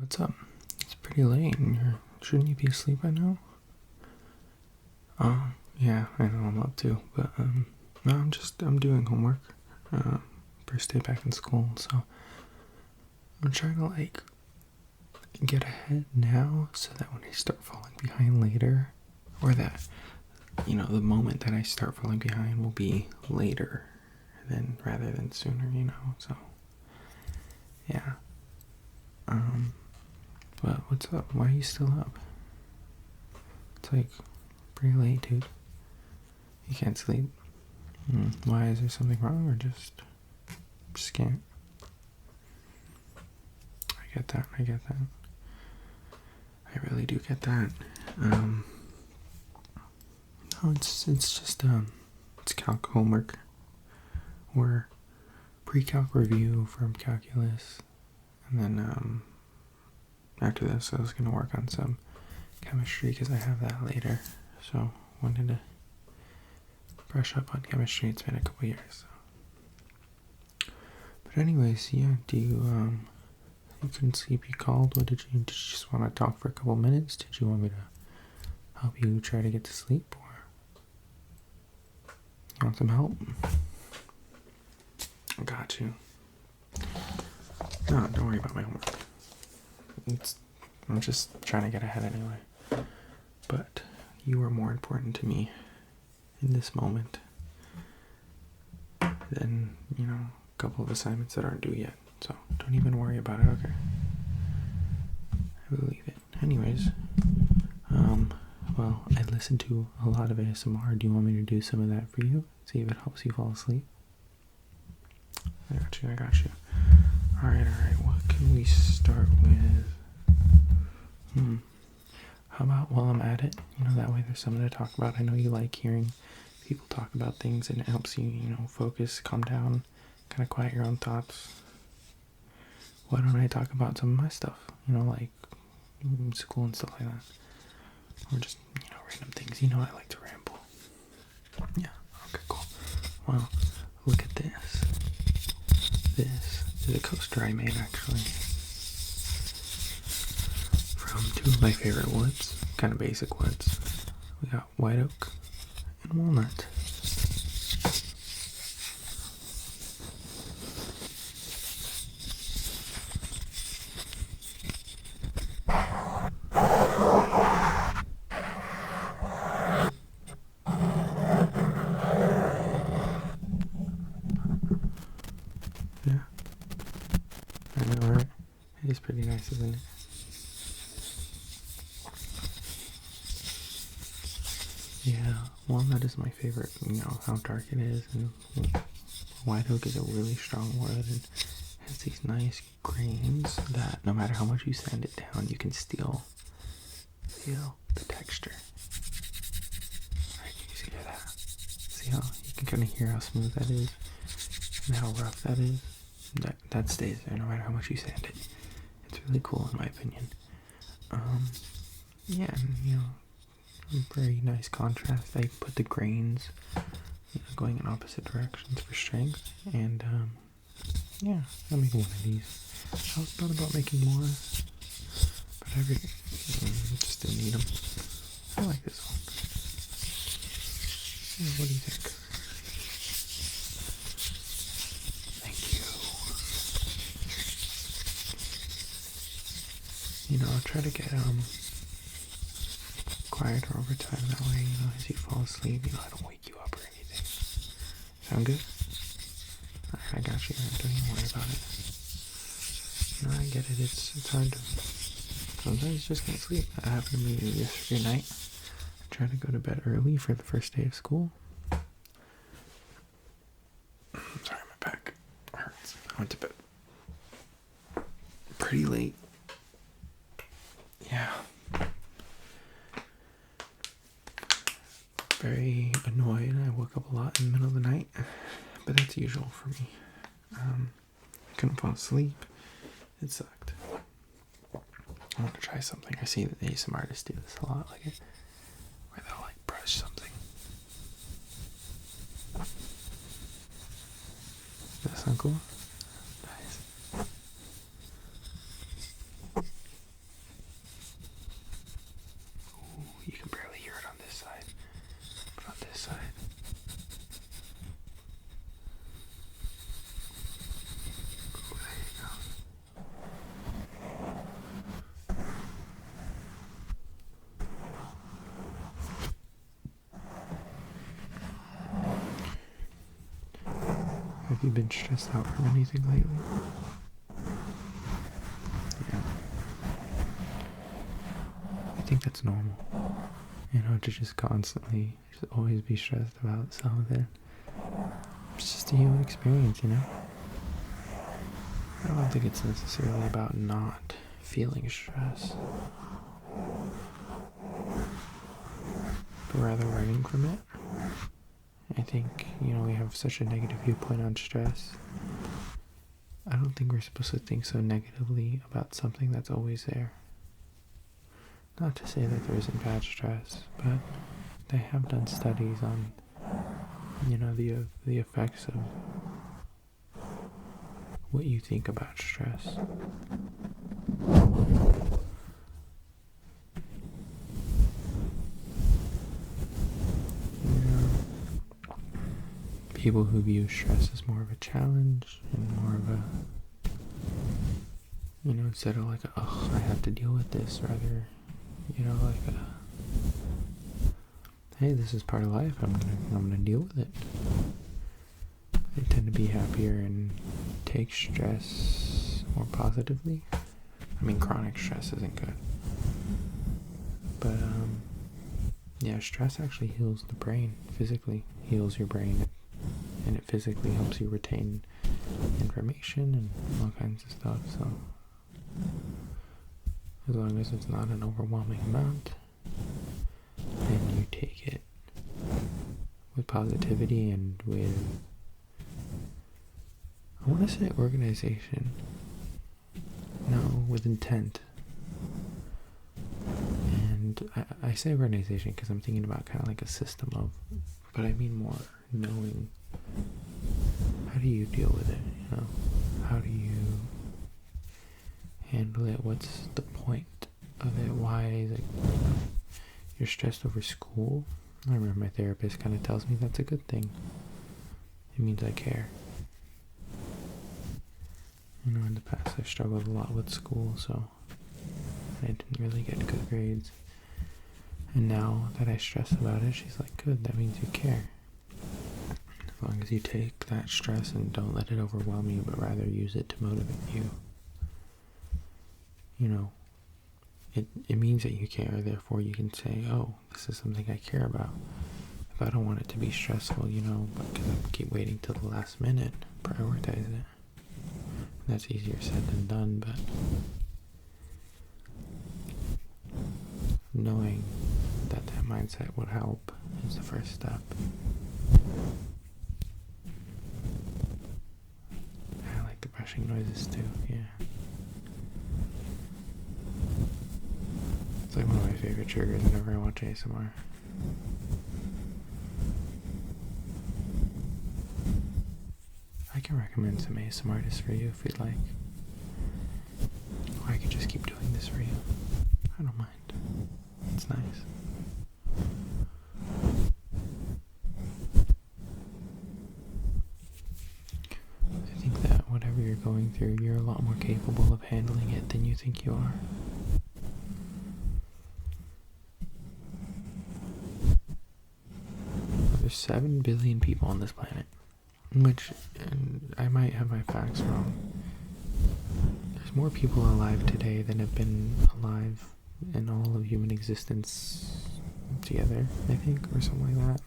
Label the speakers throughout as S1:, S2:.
S1: What's up? It's pretty late and shouldn't you be asleep by now? Oh, yeah, I know I'm up too, but no, I'm doing homework. First day back in school, so I'm trying to get ahead now so that when I start falling behind later, or that, the moment that I start falling behind will be later rather than sooner, so yeah. But what's up? Why are you still up? It's pretty late, dude. You can't sleep. Why? Is there something wrong or just can't? I get that. I really do get that. No, it's just it's calc homework or pre-calc review from calculus, and then after this I was gonna work on some chemistry because I have that later. So wanted to brush up on chemistry. It's been a couple years. So. But anyways, yeah. Do you couldn't sleep? You called. What did you just want to talk for a couple minutes? Did you want me to help you try to get to sleep, or you want some help? I got you. No, don't worry about my homework. I'm just trying to get ahead anyway. But you are more important to me in this moment than, a couple of assignments that aren't due yet. So don't even worry about it, okay? I believe it. Anyways, well, I listen to a lot of ASMR. Do you want me to do some of that for you? See if it helps you fall asleep? I got you. Alright, what can we start with? How about while I'm at it, that way there's something to talk about. I know you like hearing people talk about things and it helps you, focus, calm down, kind of quiet your own thoughts. Why don't I talk about some of my stuff, like school and stuff like that? Or just, random things. I like to ramble. Yeah, okay, cool. Well, look at this. This is a coaster I made, actually. From two of my favorite woods, kind of basic woods. We got white oak and walnut. Yeah, I know, right? It is pretty nice, isn't it? Yeah, walnut is my favorite, how dark it is, and white oak is a really strong wood, and has these nice grains that no matter how much you sand it down, you can still feel the texture. Right, you hear that? See how you can kind of hear how smooth that is, and how rough that is? That stays there no matter how much you sand it. It's really cool in my opinion. Yeah, and very nice contrast. I put the grains going in opposite directions for strength, and yeah, I made one of these. I was thought about making more, but I just didn't need them. I like this one. Yeah, what do you think? Thank you. I'll try to get quieter over time, that way, as you fall asleep, I don't wake you up or anything. Sound good? Alright, I got you. Don't even worry about it. I get it. It's hard to... Sometimes you just can't sleep. That happened to me yesterday night. I tried to go to bed early for the first day of school. Sorry, my back hurts. I went to bed pretty late. Yeah. Very annoyed. I woke up a lot in the middle of the night, but that's usual for me. Couldn't fall asleep. It sucked. I want to try something. I see that some artists do this a lot, where they'll brush something. Does that sound cool? Nice. Have you been stressed out from anything lately? Yeah. I think that's normal. To just constantly, just always be stressed about something. It's just a human experience, I don't think it's necessarily about not feeling stress, but rather running from it. I think, we have such a negative viewpoint on stress. I don't think we're supposed to think so negatively about something that's always there. Not to say that there isn't bad stress, but they have done studies on, the effects of what you think about stress. People who view stress as more of a challenge and more of a, instead of like, I have to deal with this, rather, like hey, this is part of life. I'm gonna deal with it. They tend to be happier and take stress more positively. I mean, chronic stress isn't good, but stress actually heals the brain. Physically heals your brain, and it physically helps you retain information and all kinds of stuff. So as long as it's not an overwhelming amount, and you take it with positivity and with, I want to say organization, no, with intent. And I say organization because I'm thinking about kind of like a system of, but I mean more knowing, how do you deal with it, how do you handle it, what's the point of it, why is it, you're stressed over school. I remember my therapist kind of tells me that's a good thing. It means I care. In the past I struggled a lot with school, so I didn't really get good grades. And now that I stress about it, she's like, good, that means you care. As long as you take that stress and don't let it overwhelm you, but rather use it to motivate you. It means that you care, therefore you can say, oh, this is something I care about. If I don't want it to be stressful, because I keep waiting till the last minute, prioritize it. That's easier said than done, but knowing that mindset would help is the first step. I like the brushing noises too, yeah. It's like one of my favorite triggers whenever I watch ASMR. I can recommend some ASMR artists for you if you'd like. Or I could just keep doing this for you. I don't mind. It's nice. I think that whatever you're going through, you're a lot more capable of handling it than you think you are. There's 7 billion people on this planet, which, and I might have my facts wrong, there's more people alive today than have been alive in all of human existence together, I think, or something like that.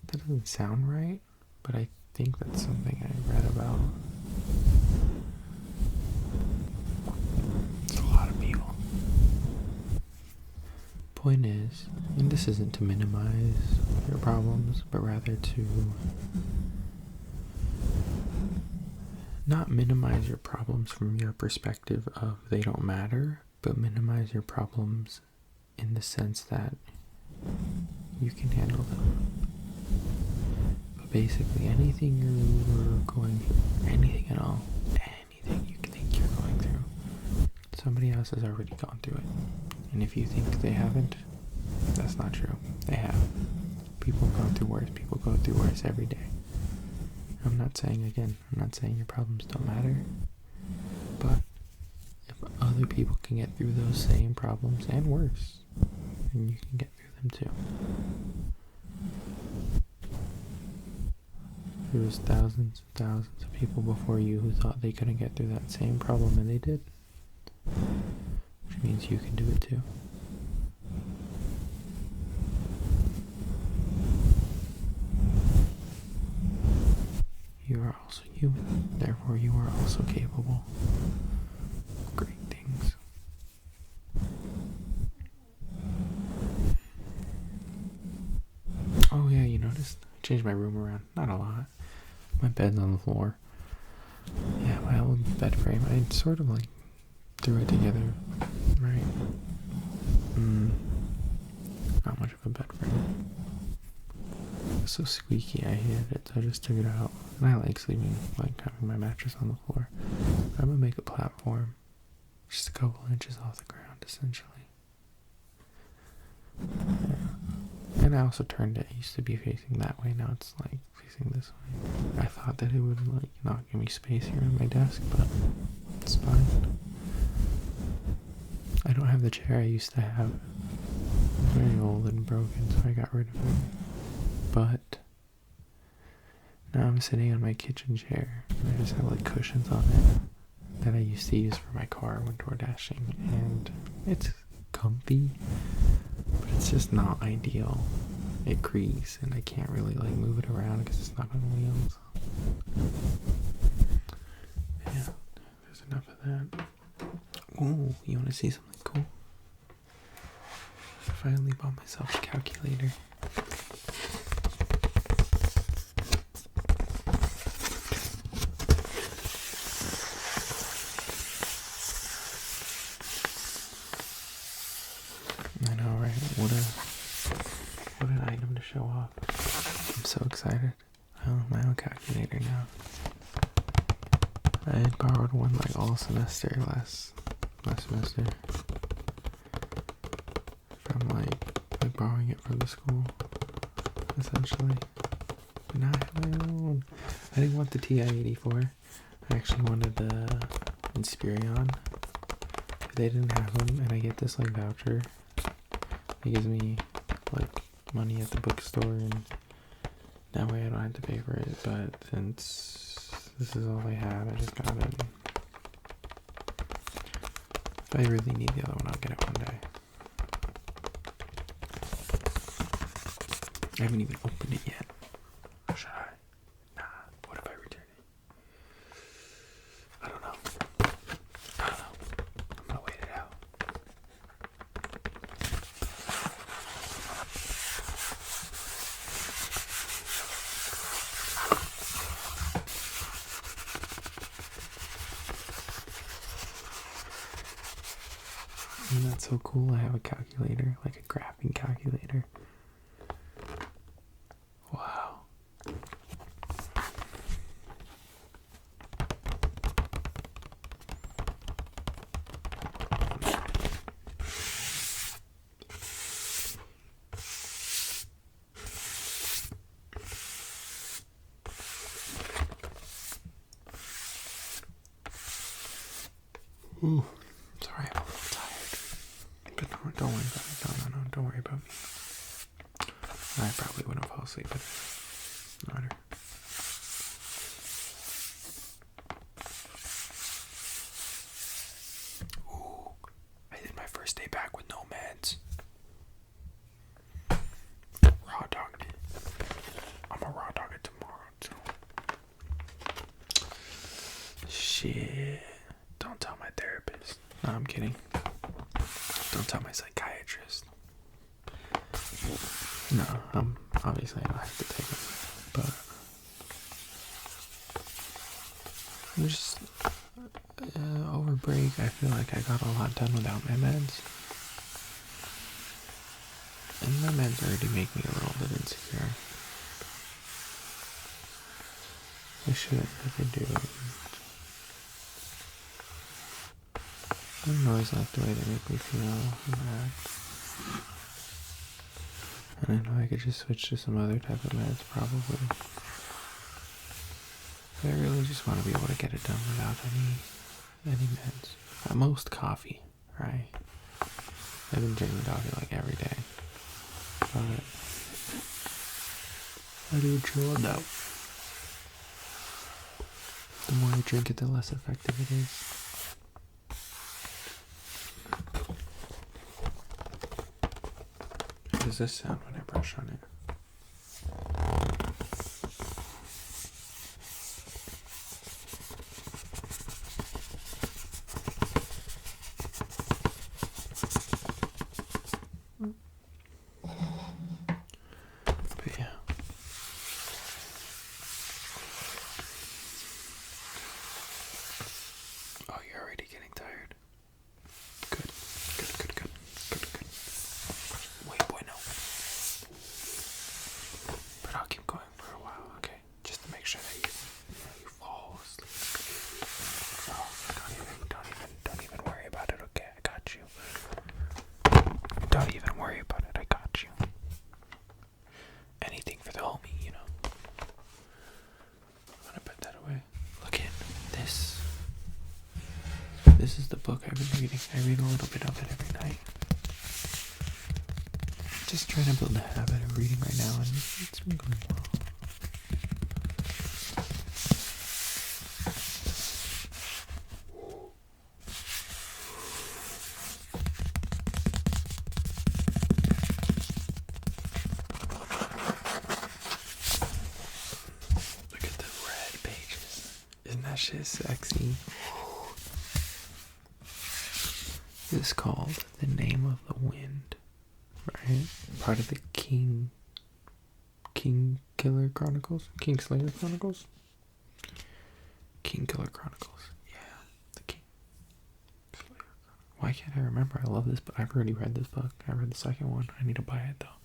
S1: That doesn't sound right, but I think that's something I read about. It's a lot of people. Point is, and this isn't to minimize your problems, but rather to not minimize your problems from your perspective of they don't matter, but minimize your problems in the sense that you can handle them. But basically anything you're going through, anything at all, anything you think you're going through, somebody else has already gone through it. And if you think they haven't, that's not true. They have. People go through worse. People go through worse every day. I'm not saying your problems don't matter. But if other people can get through those same problems and worse, then you can get through them too. There was thousands and thousands of people before you who thought they couldn't get through that same problem, and they did. Which means you can do it too. You are also human, therefore you are also capable of great things. Oh yeah, you noticed? I changed my room around. Not a lot. My bed's on the floor. Yeah, my old bed frame. I sort of like threw it together, right? Not much of a bed frame. It was so squeaky, I hated it, so I just took it out. And I like sleeping, like having my mattress on the floor. But I'm gonna make a platform, just a couple inches off the ground, essentially. Yeah. And I also turned it. It used to be facing that way, now it's like facing this way. I thought that it would like not give me space here on my desk, but it's fine. I don't have the chair I used to have. It's very old and broken, so I got rid of it. But now I'm sitting on my kitchen chair, and I just have like cushions on it that I used to use for my car when door dashing, and it's comfy, but it's just not ideal. It creaks, and I can't really like move it around because it's not on wheels. Yeah, there's enough of that. Ooh, you want to see something cool? I finally bought myself a calculator. I know, right? What an item to show off. I'm so excited. I own my own calculator now. I had borrowed one like all semester last semester. From like borrowing it from the school, essentially. But now I have my own. I didn't want the TI-84. I actually wanted the Inspirion. They didn't have them, and I get this like voucher. It gives me like money at the bookstore, and that way I don't have to pay for it. But since this is all I have, I just got it. If I really need the other one, I'll get it one day. I haven't even opened it yet. Should I? Nah. What if I return it? I don't know. I'm gonna wait it out. Isn't that so cool? I have a calculator, like a graphing calculator. Wow. Ooh, sorry, I'm a little tired. But don't worry about it. No, don't worry about me. I probably wouldn't fall asleep, but no matter. Ooh, I did my first day back with no meds. Raw dogged it. I'm a raw dog it tomorrow, too. Shit. Don't tell my therapist. No, I'm kidding. Don't tell my psychiatrist. No, obviously I don't have to take them, but I'm just over break. I feel like I got a lot done without my meds, and my meds already make me a little bit insecure. They should, but they do. I don't always like the way they make me feel bad. And I know I could just switch to some other type of meds, probably. But I really just want to be able to get it done without any meds. At most coffee, right? I've been drinking coffee like every day. But I do chill it out. the more you drink it, the less effective it is. How does this sound when I brush on it? But yeah. Oh, you're already getting tired. Good. Wait, boy, no. But I'll keep going for a while, okay? Just to make sure that you fall asleep. Oh, don't even worry about it, okay? I got you. Don't even worry about it, I got you. Anything for the homie, you know. I'm gonna put that away. Look at this. This is the book I've been reading. I read a little bit of it every night. Just trying to build a habit of reading right now, and it's been going well. Look at the red pages. Isn't that shit sexy? This is called The Name of the Wind, right? Part of the King Killer Chronicles? Kingslayer Chronicles? King Killer Chronicles. Yeah, the King Slayer Chronicles. Why can't I remember? I love this book. I've already read this book. I read the second one. I need to buy it though.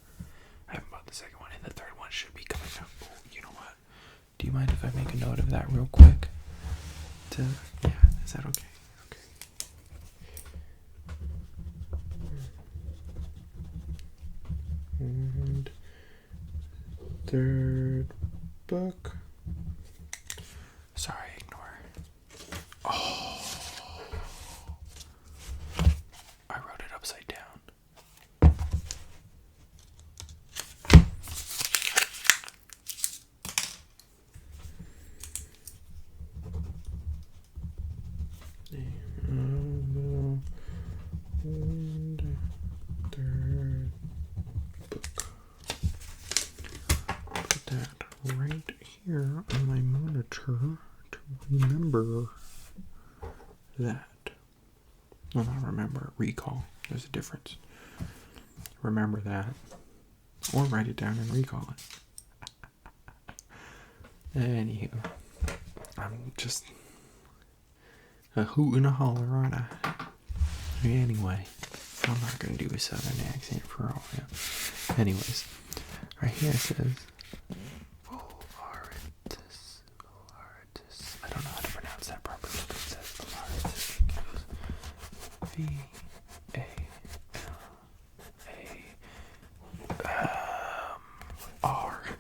S1: I haven't bought the second one, and the third one should be coming out. Oh, you know what? Do you mind if I make a note of that real quick? Yeah, is that okay? And third book. Sorry, ignore. Oh, I wrote it upside down. And third book. Put that right here on my monitor to remember that. Well, not remember, recall. There's a difference. Remember that. Or write it down and recall it. Anywho, I'm just a hoot and a holler, aren't I? Anyway, I'm not going to do a southern accent for all of you. Anyways, right here it says Volaris. I don't know how to pronounce that properly, but it says Volaris. It goes VALRITAS.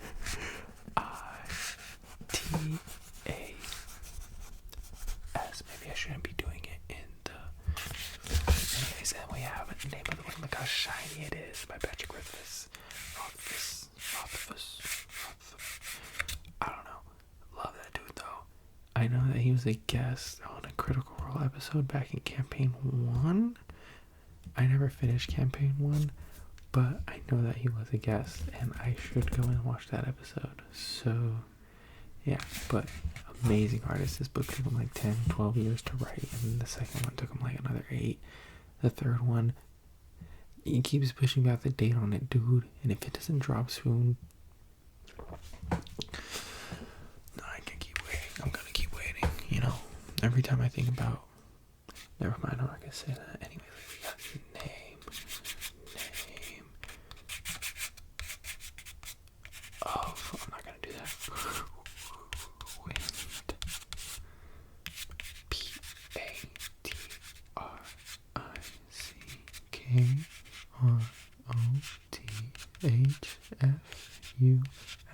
S1: Maybe I shouldn't be doing it in the. Anyways, and we have a Name of the Wind. Look how shiny it is by Patrick Rothfuss. I don't know. Love that dude though. I know that he was a guest on a Critical Role episode back in Campaign 1. I never finished Campaign 1, but I know that he was a guest, and I should go and watch that episode. So, yeah, but amazing artist. This book took him like 10, 12 years to write, and the second one took him like another 8. The third one, he keeps pushing back the date on it, dude, and if it doesn't drop soon, no, I can keep waiting. I'm gonna keep waiting, you know. Every time I think about, never mind, I'm not gonna say that. Anyways, we got name. Oh, I'm not gonna do that. Wind.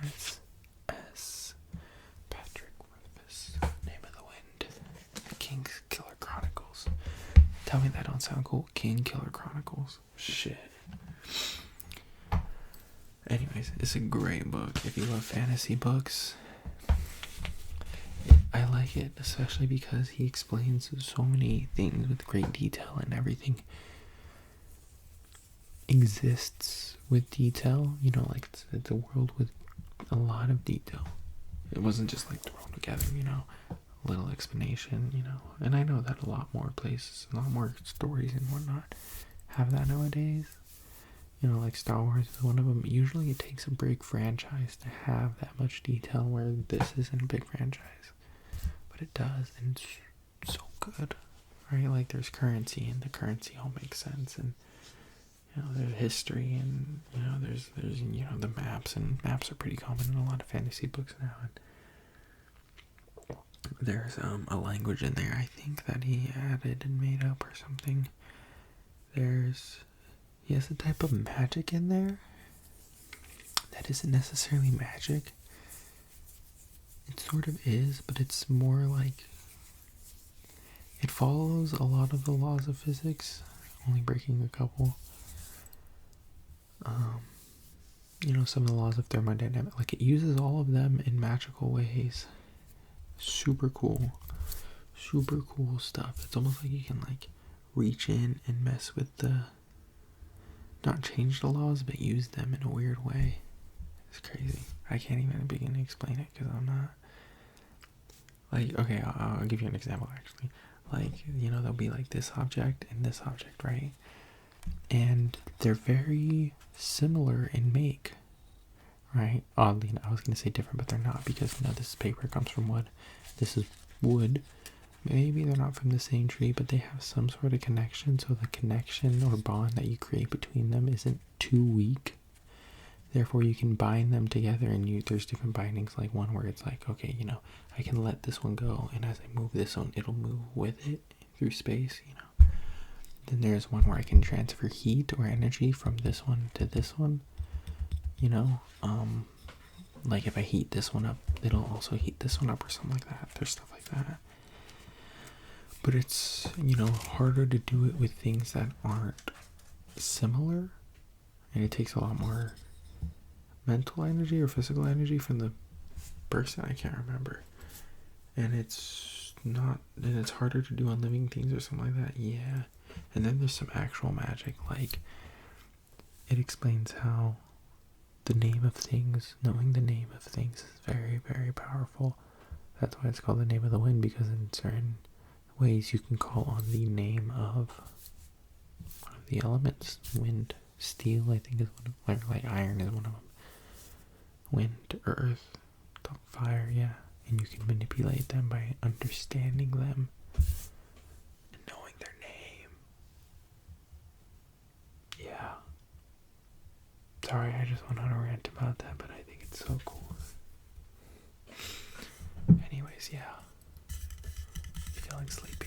S1: PATRICKROTHFUSS. Patrick Rothfuss. Name of the Wind. King Killer Chronicles. Tell me that don't sound cool. King Killer Chronicles. Shit. Anyways, it's a great book. If you love fantasy books, I like it, especially because he explains so many things with great detail, and everything exists with detail. You know, like it's a world with a lot of detail. It wasn't just like thrown together, you know, a little explanation, you know. And I know that a lot more places, a lot more stories and whatnot have that nowadays. You know, like Star Wars is one of them. Usually it takes a big franchise to have that much detail, where this isn't a big franchise. But it does, and it's so good, right? Like there's currency, and the currency all makes sense, and you know there's history, and you know there's you know the maps, and maps are pretty common in a lot of fantasy books now. And there's a language in there, I think, that he added and made up or something. He has a type of magic in there that isn't necessarily magic. It sort of is, but it's more like it follows a lot of the laws of physics, only breaking a couple. You know, some of the laws of thermodynamics, like it uses all of them in magical ways. Super cool stuff. It's almost like you can like reach in and mess with not change the laws, but use them in a weird way. It's crazy. I can't even begin to explain it because I'm not like, okay, I'll give you an example actually. Like, you know, there'll be like this object and this object, right? And they're very similar in make, right? Oddly, I was going to say different, but they're not, because, you know, this paper comes from wood. This is wood. Maybe they're not from the same tree, but they have some sort of connection, so the connection or bond that you create between them isn't too weak. Therefore, you can bind them together, and there's different bindings, like one where it's like, okay, you know, I can let this one go, and as I move this one, it'll move with it through space, you know. Then there's one where I can transfer heat or energy from this one to this one, you know. Like if I heat this one up, it'll also heat this one up or something like that. There's stuff like that. But it's, you know, harder to do it with things that aren't similar, and it takes a lot more mental energy or physical energy from the person. I can't remember. And it's harder to do on living things or something like that. Yeah. And then there's some actual magic, like it explains how the name of things, knowing the name of things is very, very powerful. That's why it's called the name of the wind, because in certain ways you can call on the name of one of the elements. Wind, steel, I think is one of, like iron is one of them. Wind, earth, fire, yeah. And you can manipulate them by understanding them and knowing their name. Yeah. Sorry, I just went on a rant about that, but I think it's so cool. Anyways, yeah. Feeling sleepy.